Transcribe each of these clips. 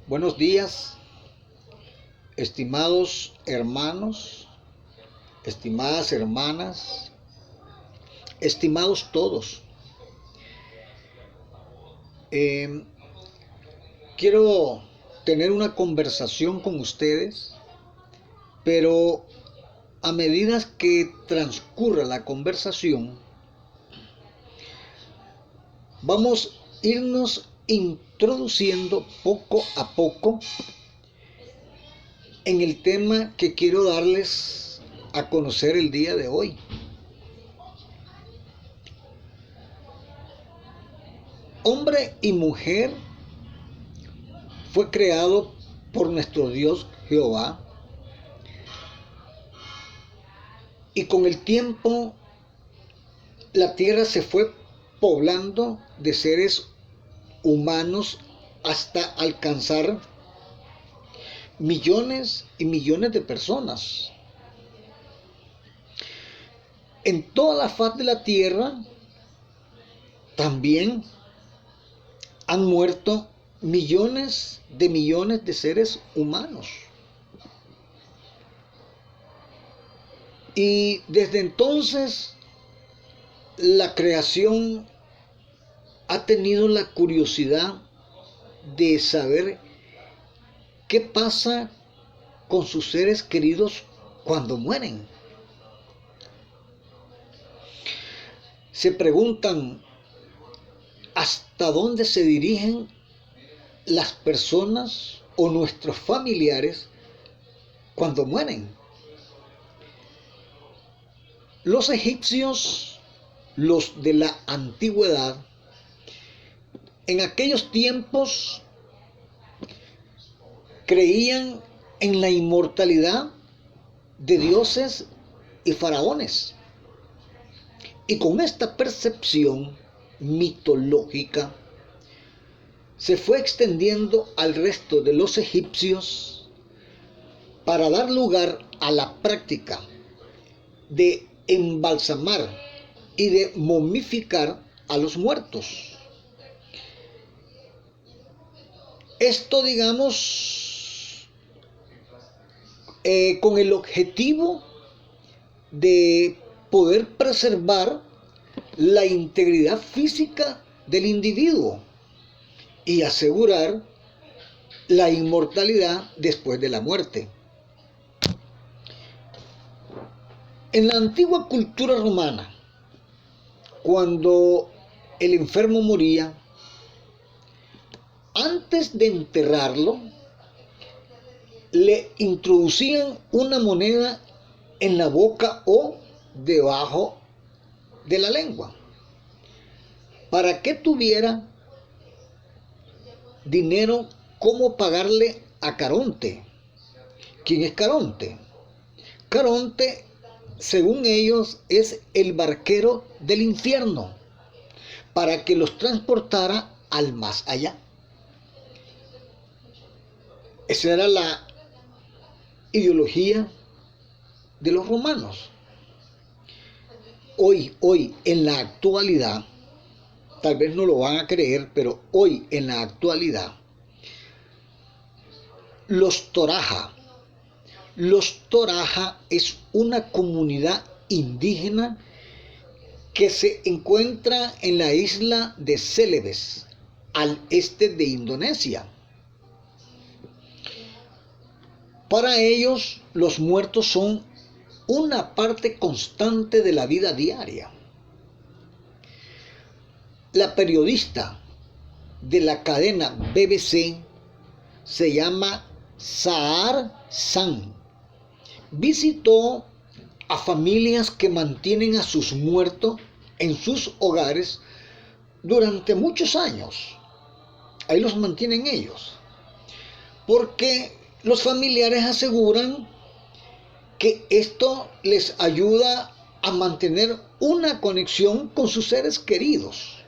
Buenos días, estimados hermanos, estimadas hermanas, estimados todos. Eh, Quiero tener una conversación con ustedes, pero a medida que transcurra la conversación, vamos a irnos introduciendo poco a poco en el tema que quiero darles a conocer el día de hoy. Hombre y mujer fue creado por nuestro Dios Jehová, y con el tiempo la tierra se fue poblando de seres humanos hasta alcanzar millones y millones de personas. En toda la faz de la tierra también han muerto millones de seres humanos. Y desde entonces la creación ha tenido la curiosidad de saber qué pasa con sus seres queridos cuando mueren. Se preguntan hasta dónde se dirigen las personas o nuestros familiares cuando mueren. Los egipcios, los de la antigüedad, en aquellos tiempos creían en la inmortalidad de dioses y faraones. Y con esta percepción mitológica se fue extendiendo al resto de los egipcios para dar lugar a la práctica de embalsamar y de momificar a los muertos. Esto, digamos, con el objetivo de poder preservar la integridad física del individuo y asegurar la inmortalidad después de la muerte. En la antigua cultura romana, cuando el enfermo moría, antes de enterrarlo, le introducían una moneda en la boca o debajo de la lengua, para que tuviera dinero como pagarle a Caronte. ¿Quién es Caronte? Caronte, según ellos, es el barquero del infierno, para que los transportara al más allá. Esa era la ideología de los romanos. Hoy, en la actualidad, tal vez no lo van a creer, pero hoy, en la actualidad, los Toraja es una comunidad indígena que se encuentra en la isla de Celebes, al este de Indonesia. Para ellos, los muertos son una parte constante de la vida diaria. La periodista de la cadena BBC se llama Sahar San. Visitó a familias que mantienen a sus muertos en sus hogares durante muchos años. Ahí los mantienen ellos, porque los familiares aseguran que esto les ayuda a mantener una conexión con sus seres queridos.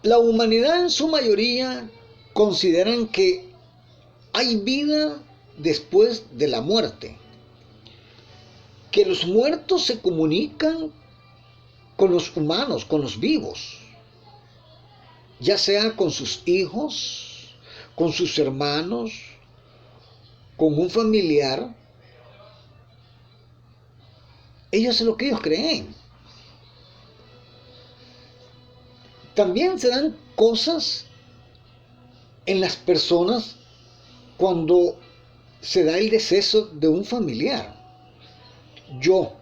La humanidad en su mayoría consideran que hay vida después de la muerte, que los muertos se comunican con los humanos, con los vivos. ya sea con sus hijos, con sus hermanos, con un familiar. Ellos es lo que ellos creen. También se dan cosas en las personas cuando se da el deceso de un familiar. Yo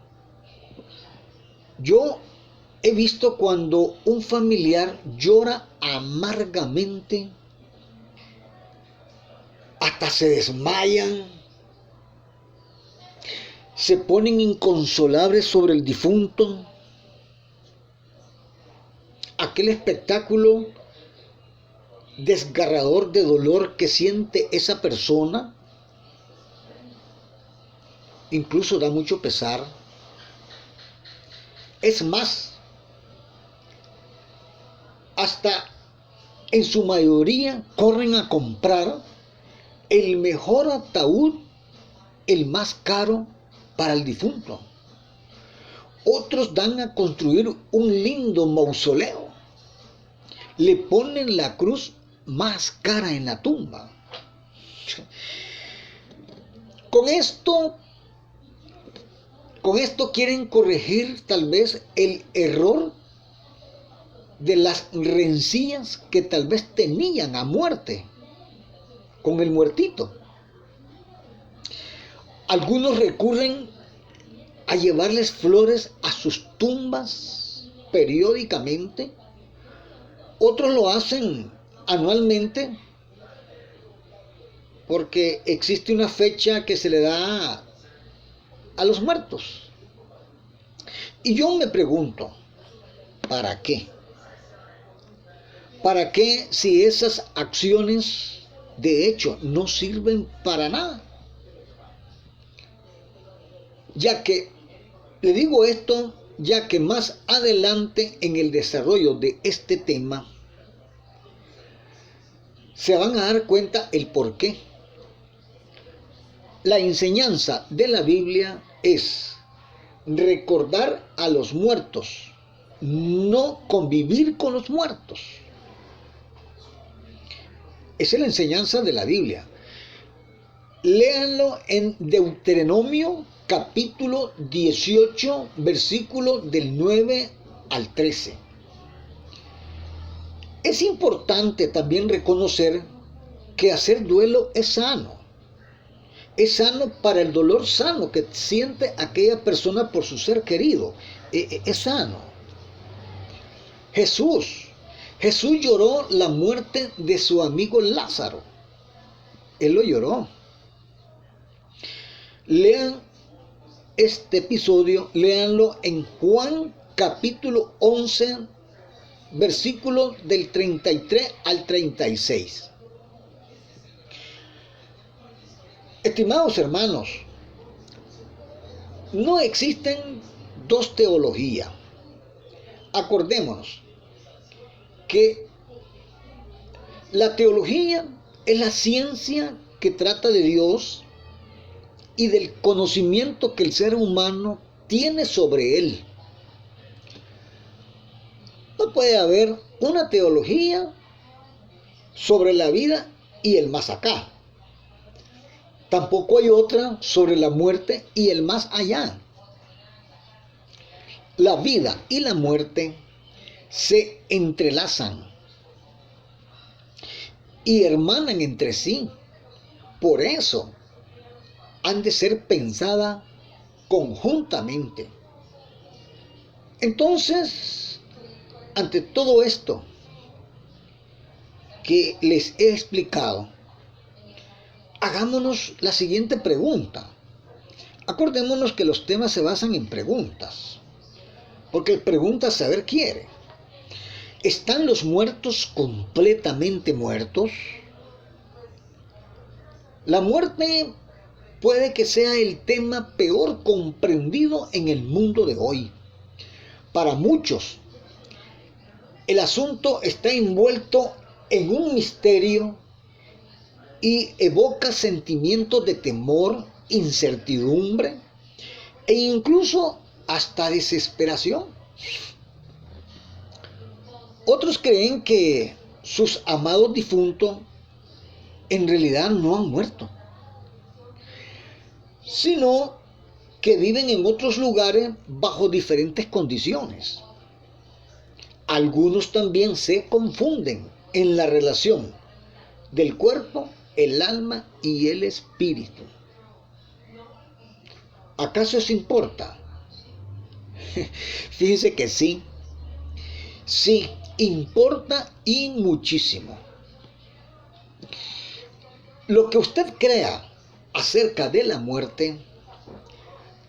he visto cuando un familiar llora amargamente, hasta se desmayan, se ponen inconsolables sobre el difunto. Aquel espectáculo desgarrador de dolor que siente esa persona, incluso da mucho pesar. Es más, hasta en su mayoría corren a comprar el mejor ataúd, el más caro para el difunto. Otros dan a construir un lindo mausoleo. Le ponen la cruz más cara en la tumba. Con esto quieren corregir tal vez el error de las rencillas que tal vez tenían a muerte con el muertito. Algunos recurren a llevarles flores a sus tumbas periódicamente. Otros lo hacen anualmente porque existe una fecha que se le da a los muertos. Y yo me pregunto, ¿para qué? ¿Para qué si esas acciones de hecho no sirven para nada? Ya que, le digo esto, ya que más adelante en el desarrollo de este tema se van a dar cuenta el por qué. La enseñanza de la Biblia es recordar a los muertos, no convivir con los muertos. Esa es la enseñanza de la Biblia. Léanlo en Deuteronomio capítulo 18, versículo del 9 al 13. Es importante también reconocer que hacer duelo es sano. Es sano para el dolor sano que siente aquella persona por su ser querido. Es sano. Jesús lloró la muerte de su amigo Lázaro. Él lo lloró. Lean este episodio, léanlo en Juan capítulo 11, versículo del 33 al 36. Estimados hermanos, no existen dos teologías. Acordémonos que la teología es la ciencia que trata de Dios y del conocimiento que el ser humano tiene sobre él. No puede haber una teología sobre la vida y el más acá. Tampoco hay otra sobre la muerte y el más allá. La vida y la muerte se entrelazan y hermanan entre sí. Por eso han de ser pensadas conjuntamente. Entonces, ante todo esto que les he explicado, hagámonos la siguiente pregunta. Acordémonos que los temas se basan en preguntas, porque preguntas saber quiere. ¿Están los muertos completamente muertos? La muerte puede que sea el tema peor comprendido en el mundo de hoy. Para muchos, el asunto está envuelto en un misterio y evoca sentimientos de temor, incertidumbre e incluso hasta desesperación. Otros creen que sus amados difuntos en realidad no han muerto, sino que viven en otros lugares bajo diferentes condiciones. Algunos también se confunden en la relación del cuerpo, el alma y el espíritu. ¿Acaso eso importa? Fíjense que sí, sí, importa y muchísimo. Lo que usted crea acerca de la muerte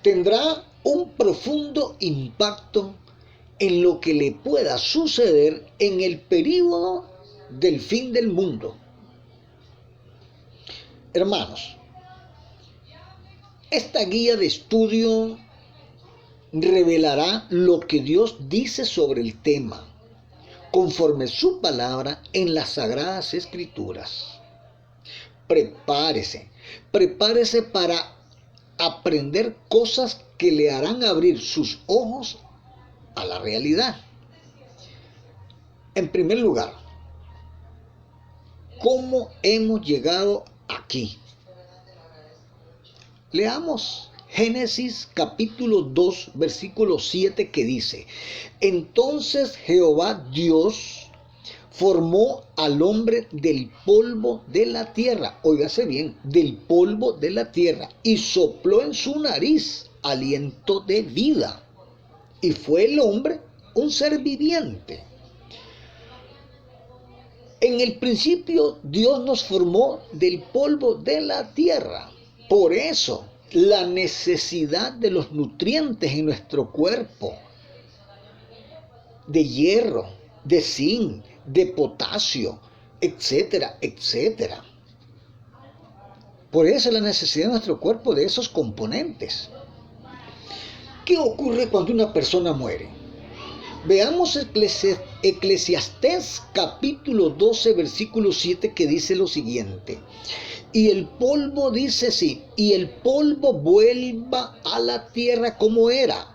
tendrá un profundo impacto en lo que le pueda suceder en el período del fin del mundo. Hermanos, esta guía de estudio revelará lo que Dios dice sobre el tema, conforme su palabra en las Sagradas Escrituras. Prepárese para aprender cosas que le harán abrir sus ojos a la realidad. En primer lugar, ¿cómo hemos llegado aquí? Leamos Génesis capítulo 2, versículo 7 que dice: Entonces Jehová Dios formó al hombre del polvo de la tierra, óigase bien, del polvo de la tierra, y sopló en su nariz aliento de vida, y fue el hombre un ser viviente. En el principio Dios nos formó del polvo de la tierra. Por eso la necesidad de los nutrientes en nuestro cuerpo, de hierro, de zinc, de potasio, etcétera, etcétera. Por eso la necesidad de nuestro cuerpo de esos componentes. ¿Qué ocurre cuando una persona muere? Veamos Eclesiastés capítulo 12, versículo 7 que dice lo siguiente: y el polvo, dice sí, y el polvo vuelva a la tierra como era,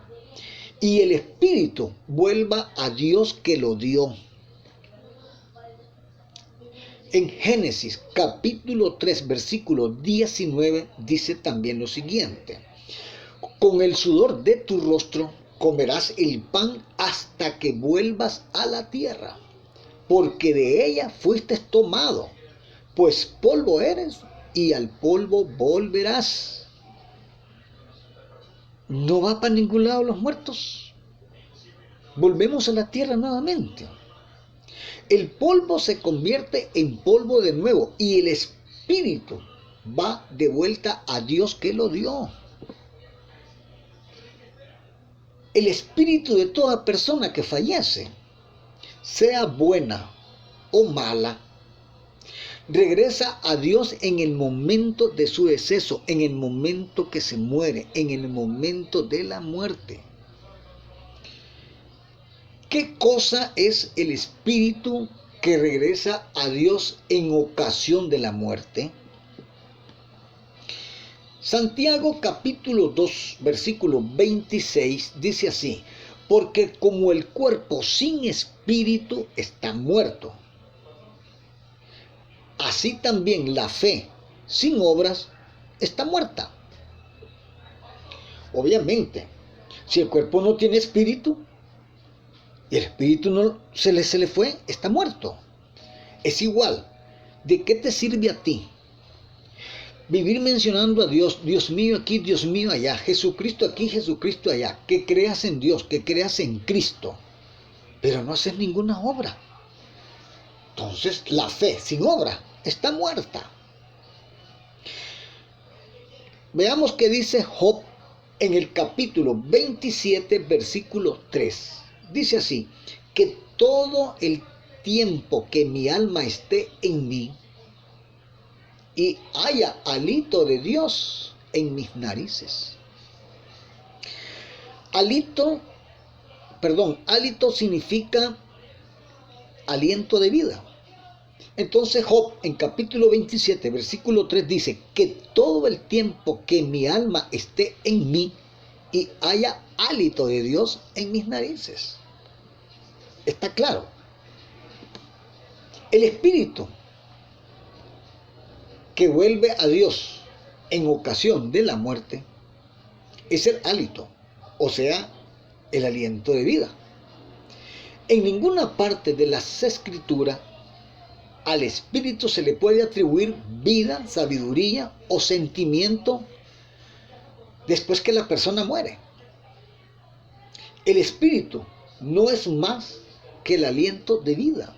y el espíritu vuelva a Dios que lo dio. En Génesis capítulo 3, versículo 19 dice también lo siguiente: con el sudor de tu rostro comerás el pan hasta que vuelvas a la tierra, porque de ella fuiste tomado, pues polvo eres y al polvo volverás. ¿No va para ningún lado los muertos? Volvemos a la tierra nuevamente. El polvo se convierte en polvo de nuevo y el espíritu va de vuelta a Dios que lo dio. El espíritu de toda persona que fallece, sea buena o mala, regresa a Dios en el momento de su deceso, en el momento que se muere, en el momento de la muerte. ¿Qué cosa es el espíritu que regresa a Dios en ocasión de la muerte? Santiago capítulo 2, versículo 26 dice así: porque como el cuerpo sin espíritu está muerto, así también la fe sin obras está muerta. Obviamente, si el cuerpo no tiene espíritu y el espíritu no se le fue, está muerto. Es igual. ¿De qué te sirve a ti vivir mencionando a Dios, Dios mío aquí, Dios mío allá, Jesucristo aquí, Jesucristo allá, que creas en Dios, que creas en Cristo, pero no haces ninguna obra? Entonces la fe sin obra está muerta. Veamos qué dice Job en el capítulo 27, versículo 3. Dice así: que todo el tiempo que mi alma esté en mí y haya hálito de Dios en mis narices. Hálito significa aliento de vida. Entonces Job en capítulo 27, versículo 3 dice: que todo el tiempo que mi alma esté en mí y haya hálito de Dios en mis narices. ¿Está claro? El espíritu que vuelve a Dios en ocasión de la muerte es el hálito, o sea, el aliento de vida. En ninguna parte de las Escrituras al espíritu se le puede atribuir vida, sabiduría o sentimiento después que la persona muere. El espíritu no es más que el aliento de vida.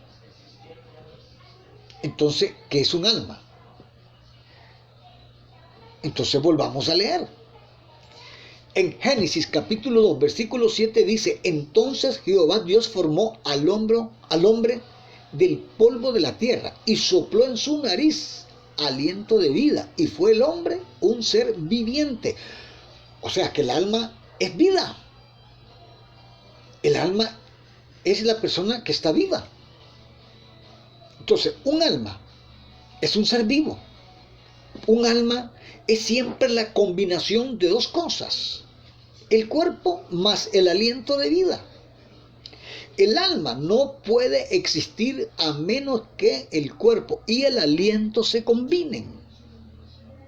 Entonces, ¿qué es un alma? Entonces volvamos a leer. En Génesis capítulo 2, versículo 7 dice: entonces Jehová Dios formó al hombre del polvo de la tierra y sopló en su nariz aliento de vida, y fue el hombre un ser viviente. O sea que el alma es vida. El alma es la persona que está viva. Entonces, un alma es un ser vivo. Un alma es siempre la combinación de dos cosas: el cuerpo más el aliento de vida. El alma no puede existir a menos que el cuerpo y el aliento se combinen.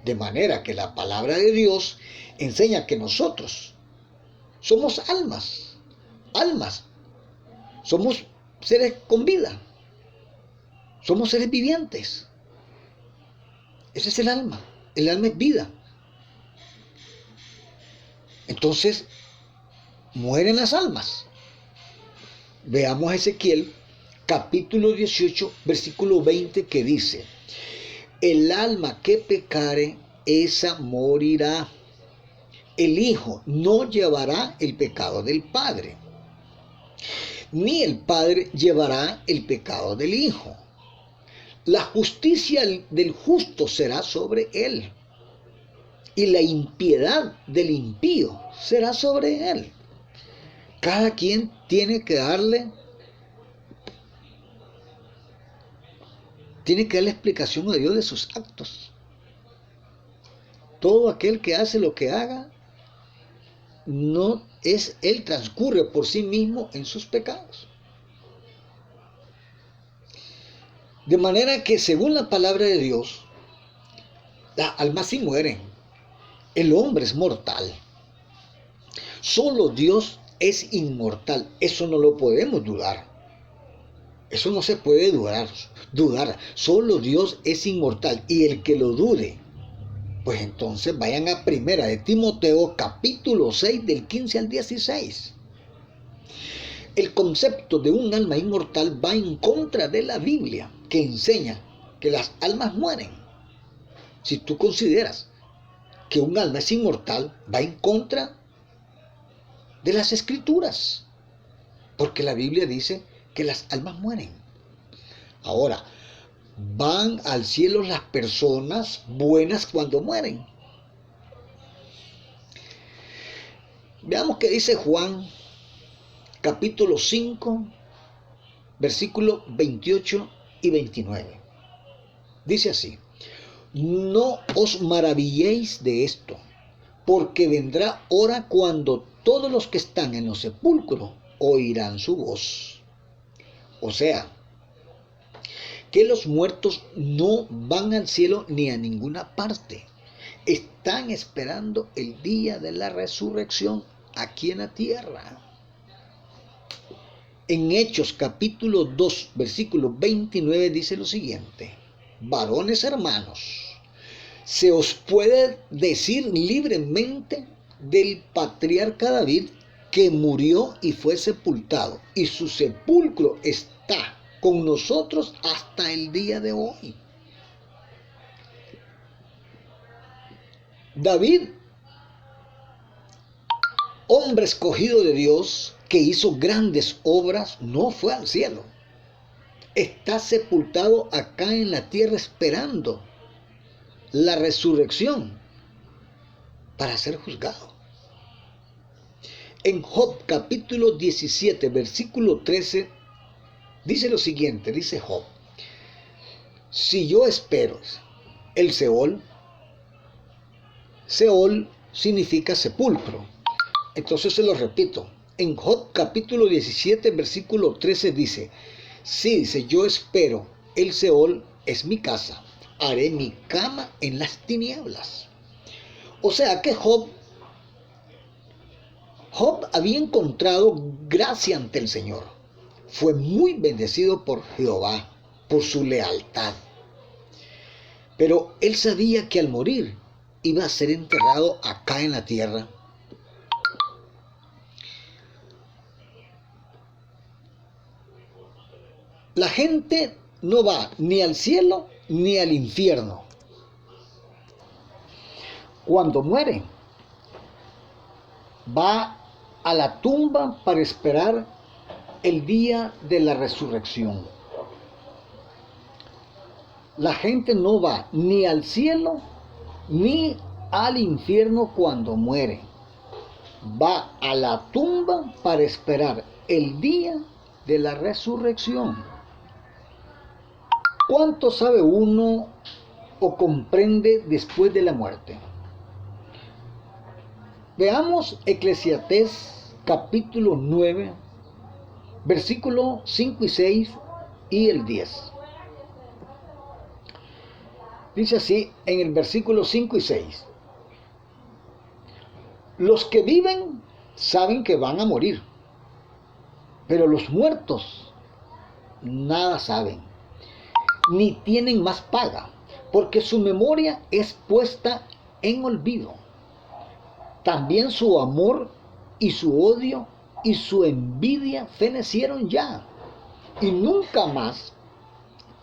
De manera que la palabra de Dios enseña que nosotros somos almas. Somos seres con vida. Somos seres vivientes. Ese es el alma. El alma es vida. Entonces, mueren las almas. Veamos Ezequiel capítulo 18, versículo 20, que dice: el alma que pecare, esa morirá. El hijo no llevará el pecado del padre, ni el padre llevará el pecado del hijo. La justicia del justo será sobre él, y la impiedad del impío será sobre él. Cada quien tiene que darle explicación a Dios de sus actos. Todo aquel que hace lo que haga, no es él, transcurre por sí mismo en sus pecados. De manera que, según la palabra de Dios, las almas sí mueren. El hombre es mortal. Solo Dios es inmortal. Eso no lo podemos dudar. Eso no se puede dudar. Solo Dios es inmortal. Y el que lo dude, pues entonces vayan a Primera de Timoteo capítulo 6 del 15 al 16. El concepto de un alma inmortal va en contra de la Biblia, que enseña que las almas mueren. Si tú consideras que un alma es inmortal, va en contra de las Escrituras, porque la Biblia dice que las almas mueren. Ahora, van al cielo las personas buenas cuando mueren. Veamos qué dice Juan capítulo 5, versículos 28 y 29. Dice así: no os maravilléis de esto, porque vendrá hora cuando todos los que están en los sepulcros oirán su voz. O sea, que los muertos no van al cielo ni a ninguna parte. Están esperando el día de la resurrección aquí en la tierra. En Hechos capítulo 2, versículo 29 dice lo siguiente: varones hermanos, se os puede decir libremente del patriarca David, que murió y fue sepultado, y su sepulcro está con nosotros hasta el día de hoy. David, hombre escogido de Dios, que hizo grandes obras, no fue al cielo. Está sepultado acá en la tierra esperando la resurrección para ser juzgado. En Job capítulo 17, versículo 13, dice lo siguiente, dice Job: si yo espero el Seol significa sepulcro. Entonces se lo repito. En Job capítulo 17, versículo 13 dice: sí, dice, yo espero el Seol es mi casa, haré mi cama en las tinieblas. O sea que Job había encontrado gracia ante el Señor. Fue muy bendecido por Jehová, por su lealtad. Pero él sabía que al morir iba a ser enterrado acá en la tierra. La gente no va ni al cielo ni al infierno. Cuando muere, va a la tumba para esperar el día de la resurrección. La gente no va ni al cielo ni al infierno cuando muere. Va a la tumba para esperar el día de la resurrección. ¿Cuánto sabe uno o comprende después de la muerte? Veamos Eclesiastés capítulo 9, versículos 5 y 6 y el 10. Dice así en el versículo 5 y 6. Los que viven saben que van a morir, pero los muertos nada saben, ni tienen más paga, porque su memoria es puesta en olvido. También su amor y su odio y su envidia fenecieron ya, y nunca más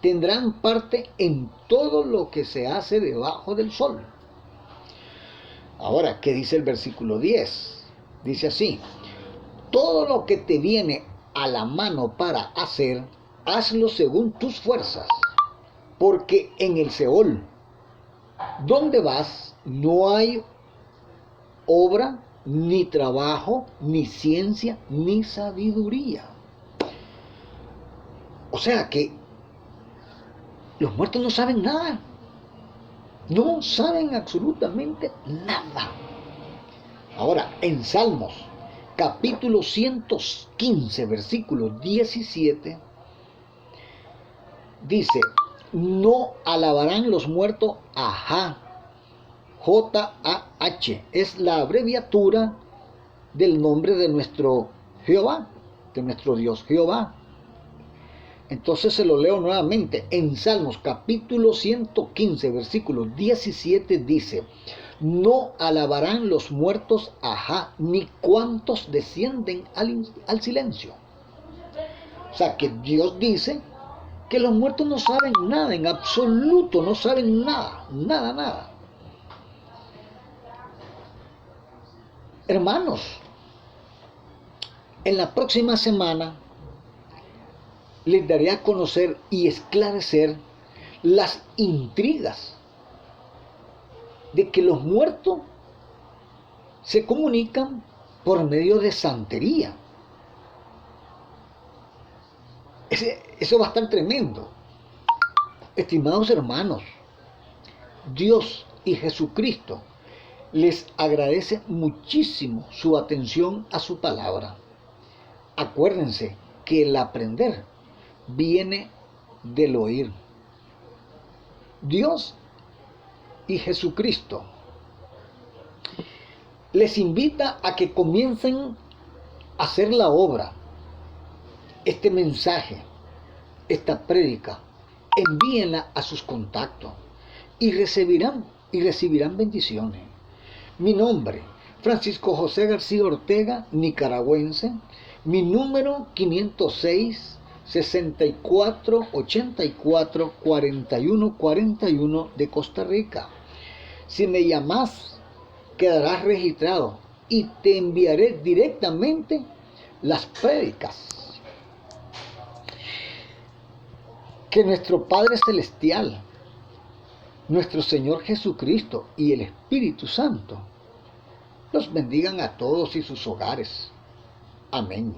tendrán parte en todo lo que se hace debajo del sol. Ahora, ¿qué dice el versículo 10? Dice así: todo lo que te viene a la mano para hacer, hazlo según tus fuerzas, porque en el Seol, donde vas, no hay obra, ni trabajo, ni ciencia, ni sabiduría. O sea que los muertos no saben nada. No saben absolutamente nada. Ahora, en Salmos, capítulo 115, versículo 17, dice: no alabarán los muertos a Jah. J-A-H es la abreviatura del nombre de nuestro Jehová, de nuestro Dios Jehová. Entonces se lo leo nuevamente. En Salmos capítulo 115, versículo 17 dice: no alabarán los muertos a Jah, ni cuantos descienden al silencio. O sea que Dios dice que los muertos no saben nada, en absoluto no saben nada, nada. Hermanos, en la próxima semana les daré a conocer y esclarecer las intrigas de que los muertos se comunican por medio de santería. Eso va a estar tremendo. Estimados hermanos, Dios y Jesucristo les agradece muchísimo su atención a su palabra. Acuérdense que el aprender viene del oír. Dios y Jesucristo les invita a que comiencen a hacer la obra. Este mensaje, esta prédica, envíenla a sus contactos y recibirán bendiciones. Mi nombre, Francisco José García Ortega, nicaragüense. Mi número 506 64 84 41 41 de Costa Rica. Si me llamas, quedarás registrado y te enviaré directamente las prédicas. Que nuestro Padre Celestial, nuestro Señor Jesucristo y el Espíritu Santo los bendigan a todos y sus hogares. Amén.